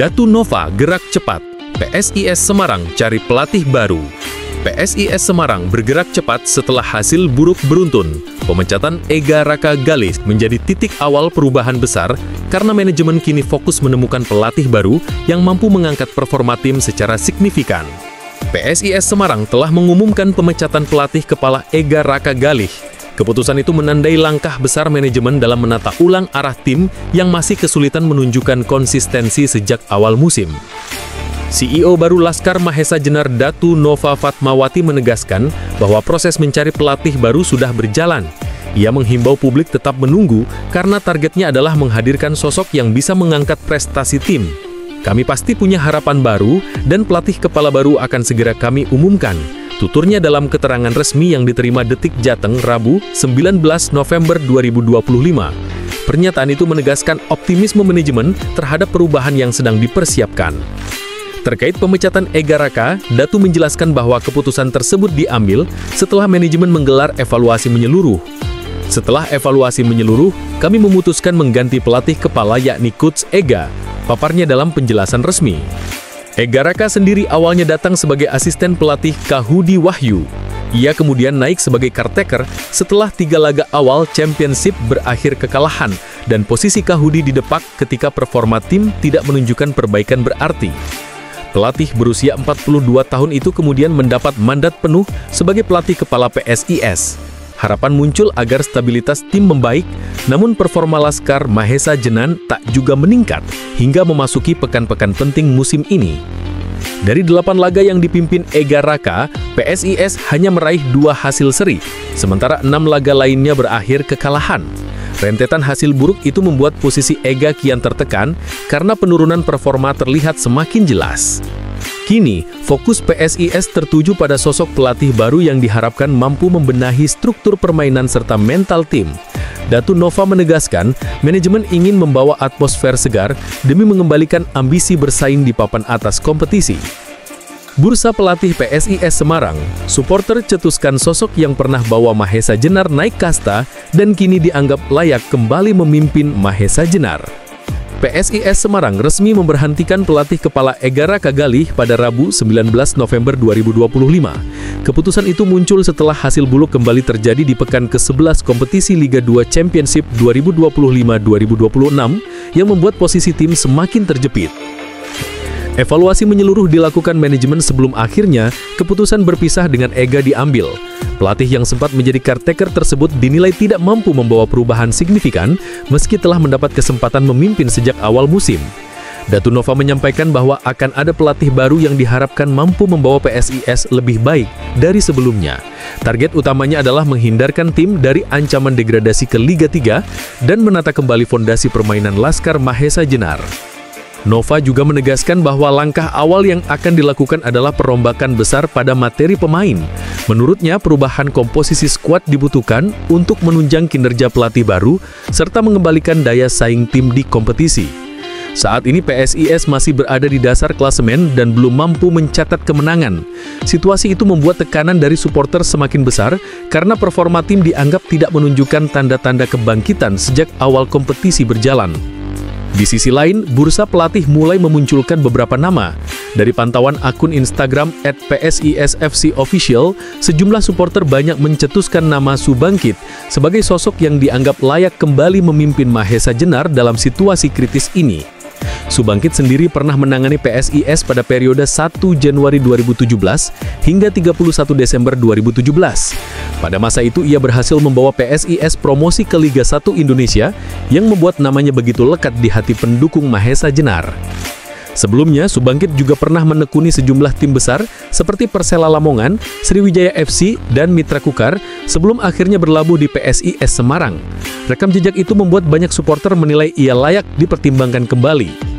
Datu Nova gerak cepat, PSIS Semarang cari pelatih baru. PSIS Semarang bergerak cepat setelah hasil buruk beruntun. Pemecatan Ega Raka Galih menjadi titik awal perubahan besar karena manajemen kini fokus menemukan pelatih baru yang mampu mengangkat performa tim secara signifikan. PSIS Semarang telah mengumumkan pemecatan pelatih kepala Ega Raka Galih. Keputusan itu menandai langkah besar manajemen dalam menata ulang arah tim yang masih kesulitan menunjukkan konsistensi sejak awal musim. CEO baru Laskar Mahesa Jenar Datu Nova Fatmawati menegaskan bahwa proses mencari pelatih baru sudah berjalan. Ia menghimbau publik tetap menunggu karena targetnya adalah menghadirkan sosok yang bisa mengangkat prestasi tim. Kami pasti punya harapan baru dan pelatih kepala baru akan segera kami umumkan. Tuturnya dalam keterangan resmi yang diterima Detik Jateng Rabu 19 November 2025. Pernyataan itu menegaskan optimisme manajemen terhadap perubahan yang sedang dipersiapkan. Terkait pemecatan Ega Raka, Datu menjelaskan bahwa keputusan tersebut diambil setelah manajemen menggelar evaluasi menyeluruh. Setelah evaluasi menyeluruh, kami memutuskan mengganti pelatih kepala yakni Coach Ega, paparnya dalam penjelasan resmi. Ega Raka sendiri awalnya datang sebagai asisten pelatih Kahudi Wahyu. Ia kemudian naik sebagai caretaker setelah 3 laga awal championship berakhir kekalahan dan posisi Kahudi didepak ketika performa tim tidak menunjukkan perbaikan berarti. Pelatih berusia 42 tahun itu kemudian mendapat mandat penuh sebagai pelatih kepala PSIS. Harapan muncul agar stabilitas tim membaik, namun performa Laskar Mahesa Jenar tak juga meningkat hingga memasuki pekan-pekan penting musim ini. Dari 8 laga yang dipimpin Ega Raka, PSIS hanya meraih 2 hasil seri, sementara 6 laga lainnya berakhir kekalahan. Rentetan hasil buruk itu membuat posisi Ega kian tertekan karena penurunan performa terlihat semakin jelas. Kini, fokus PSIS tertuju pada sosok pelatih baru yang diharapkan mampu membenahi struktur permainan serta mental tim. Datu Nova menegaskan, manajemen ingin membawa atmosfer segar demi mengembalikan ambisi bersaing di papan atas kompetisi. Bursa pelatih PSIS Semarang, supporter cetuskan sosok yang pernah bawa Mahesa Jenar naik kasta dan kini dianggap layak kembali memimpin Mahesa Jenar. PSIS Semarang resmi memberhentikan pelatih kepala Ega Raka Galih pada Rabu 19 November 2025. Keputusan itu muncul setelah hasil buruk kembali terjadi di pekan ke-11 kompetisi Liga 2 Championship 2025-2026 yang membuat posisi tim semakin terjepit. Evaluasi menyeluruh dilakukan manajemen sebelum akhirnya keputusan berpisah dengan Ega diambil. Pelatih yang sempat menjadi caretaker tersebut dinilai tidak mampu membawa perubahan signifikan meski telah mendapat kesempatan memimpin sejak awal musim. Datu Nova menyampaikan bahwa akan ada pelatih baru yang diharapkan mampu membawa PSIS lebih baik dari sebelumnya. Target utamanya adalah menghindarkan tim dari ancaman degradasi ke Liga 3 dan menata kembali fondasi permainan Laskar Mahesa Jenar. Nova juga menegaskan bahwa langkah awal yang akan dilakukan adalah perombakan besar pada materi pemain. Menurutnya, perubahan komposisi skuad dibutuhkan untuk menunjang kinerja pelatih baru serta mengembalikan daya saing tim di kompetisi. Saat ini PSIS masih berada di dasar klasemen dan belum mampu mencatat kemenangan. Situasi itu membuat tekanan dari supporter semakin besar karena performa tim dianggap tidak menunjukkan tanda-tanda kebangkitan sejak awal kompetisi berjalan. Di sisi lain, bursa pelatih mulai memunculkan beberapa nama. Dari pantauan akun Instagram @PSISFCOfficial, sejumlah supporter banyak mencetuskan nama Subangkit sebagai sosok yang dianggap layak kembali memimpin Mahesa Jenar dalam situasi kritis ini. Subangkit sendiri pernah menangani PSIS pada periode 1 Januari 2017 hingga 31 Desember 2017. Pada masa itu ia berhasil membawa PSIS promosi ke Liga 1 Indonesia yang membuat namanya begitu lekat di hati pendukung Mahesa Jenar. Sebelumnya, Subangkit juga pernah menekuni sejumlah tim besar seperti Persela Lamongan, Sriwijaya FC, dan Mitra Kukar sebelum akhirnya berlabuh di PSIS Semarang. Rekam jejak itu membuat banyak supporter menilai ia layak dipertimbangkan kembali.